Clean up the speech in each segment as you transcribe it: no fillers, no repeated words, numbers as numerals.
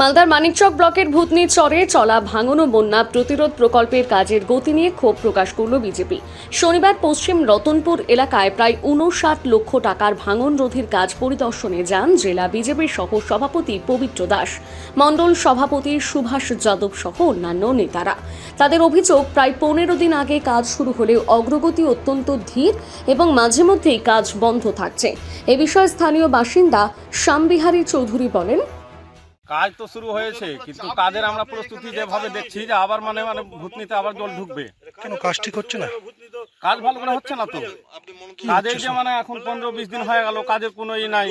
মালদার মানিকচক ব্লকের ভূতনি চরে চলা ভাঙন ও বন্যা প্রতিরোধ প্রকল্পের কাজের গতি নিয়ে ক্ষোভ প্রকাশ করল বিজেপি। শনিবার পশ্চিম রতনপুর এলাকায় প্রায় 59 লক্ষ টাকার ভাঙন রোধের কাজ পরিদর্শনে যান জেলা বিজেপির সহ সভাপতি পবিত্র দাস, মণ্ডল সভাপতি সুভাষ যাদব সহ অন্যান্য নেতারা। তাদের অভিযোগ, প্রায় 15 দিন আগে কাজ শুরু হলেও অগ্রগতি অত্যন্ত ধীর এবং মাঝে মধ্যেই কাজ বন্ধ থাকছে। এ বিষয়ে স্থানীয় বাসিন্দা শ্যামবিহারী চৌধুরী বলেন, কাজ তো শুরু হয়েছে, কিন্তু কাজের আমরা প্রস্তুতি যেভাবে দেখছি যে আবার মানে ভূতনিতে আবার জল ঢুকবে। কেন কাজ ঠিক হচ্ছে না? কাজ ভালো করে হচ্ছে না তো। কাজের যে মানে এখন 15-20 দিন হয়ে গেল, কাজের কোনো ই নাই।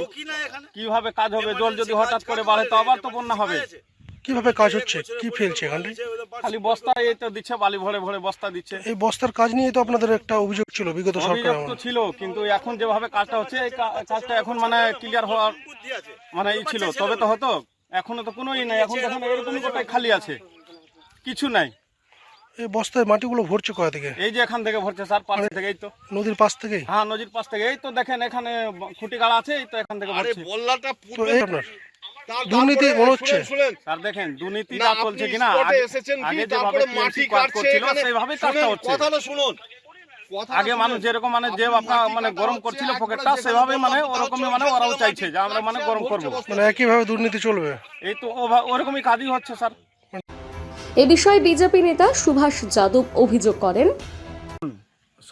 কিভাবে কাজ হবে? জল যদি হঠাৎ করে বাড়ে তো আবার তো বন্যা হবে। কিভাবে কাজ হচ্ছে? কি ফেলছে এখানটায়? খালি বস্তা এই তো দিচ্ছে, বালি ভরে ভরে বস্তা দিচ্ছে। এই বস্তার কাজ নিয়ে তো আপনাদের একটা অভিযোগ ছিল বিগত সরকার অভিযোগ তো ছিল, কিন্তু এখন যেভাবে কাজটা হচ্ছে এই কাজটা এখন মানে ক্লিয়ার হওয়ার মানে ই ছিল, তবে তো হতো। এখনো তো কোনোই নাই, এখন দেখুন এরকমই গোটাই খালি আছে, কিছু নাই। এই বস্তায় মাটিগুলো ভরছে কোথা থেকে? এই যে এখান থেকে ভরছে স্যার, পাশ থেকে। এই তো নদীর পাশ থেকে? হ্যাঁ, নদীর পাশ থেকে। এই তো দেখেন এখানে খুঁটি গাড়া আছে, এই তো এখান থেকে ভরছে। তো এই আপনার দুর্নীতি মনে হচ্ছে স্যার দেখেন দুর্নীতিটা চলছে কিনা, আগে যেভাবে টিএমসি কাজ করছিল সেইভাবে কাজটা হচ্ছে। আগে মানুষ যেরকম মানে যে আপনার মানে গরম করছিল পকেটটা, সেভাবে মানে ওরকমই মানে ওরাও চাইছে যে আমরা মানে গরম করবো, মানে একইভাবে দুর্নীতি চলবে। এই তো ওরকমই কাজই হচ্ছে স্যার। এ বিষয়ে বিজেপি নেতা সুভাষ যাদব অভিযোগ করেন,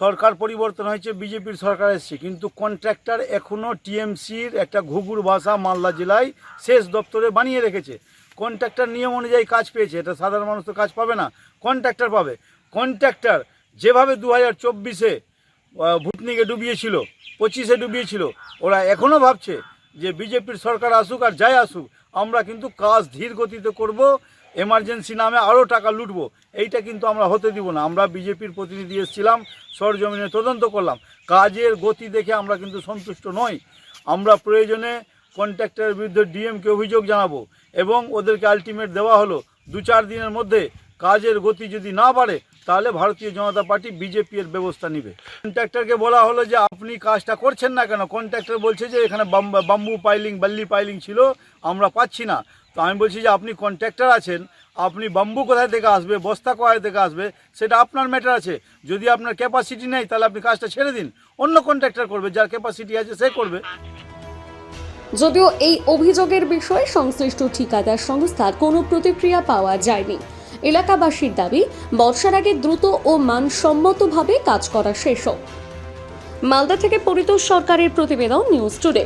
সরকার পরিবর্তন হয়েছে, বিজেপির সরকার এসেছে, কিন্তু কন্ট্রাক্টর এখনও টিএমসির একটা ঘুঘুর ভাষা মালদা জেলায় শেষ দপ্তরে বানিয়ে রেখেছে। কন্ট্রাক্টর নিয়ম অনুযায়ী কাজ পেয়েছে, এটা সাধারণ মানুষ তো কাজ পাবে না, কন্ট্রাক্টর পাবে। কন্ট্রাক্টর যেভাবে 2024-এ ভূতনিকে ডুবিয়েছিল, 25-এ ডুবিয়েছিল, ওরা এখনও ভাবছে যে বিজেপির সরকার আসুক আর যাই আসুক, আমরা কিন্তু কাজ ধীর গতিতে করব, এমার্জেন্সি নামে আরও টাকা লুটবো। এইটা কিন্তু আমরা হতে দিব না। আমরা বিজেপির প্রতিনিধি এসেছিলাম, সরজমিনে তদন্ত করলাম, কাজের গতি দেখে আমরা কিন্তু সন্তুষ্ট নই। আমরা প্রয়োজনে কন্ট্রাক্টরের বিরুদ্ধে ডিএমকে অভিযোগ জানাবো এবং ওদেরকে আলটিমেট দেওয়া হলো 2-4 দিনের মধ্যে কাজের গতি যদি না বাড়ে তাহলে ভারতীয় জনতা পার্টি বিজেপি এর ব্যবস্থা নেবে। কন্ট্রাক্টরকে বলা হলো যে আপনি কাজটা করছেন না কেন? কন্ট্রাক্টর বলছে যে এখানে বাম্বু পাইলিং, বাল্লি পাইলিং ছিল, আমরা পাচ্ছি না। তো আমি বলছি যে আপনি কন্ট্রাক্টর আছেন, আপনি বাম্বু কোথায় থেকে আসবে, বস্তা কোথায় থেকে আসবে, সেটা আপনার ম্যাটার আছে। যদি আপনার ক্যাপাসিটি নেই তাহলে আপনি কাজটা ছেড়ে দিন, অন্য কন্ট্রাক্টর করবে, যার ক্যাপাসিটি আছে সে করবে। যদিও এই অভিযোগের বিষয়ে সংশ্লিষ্ট ঠিকাদার সংস্থার কোনো প্রতিক্রিয়া পাওয়া যায়নি। এলাকাবাসীর দাবি, বর্ষার আগে দ্রুত ও মানসম্মতভাবে কাজ করা শেষ হোক। মালদা থেকে পরিতোষ সরকারের প্রতিবেদন, নিউজ টুডে।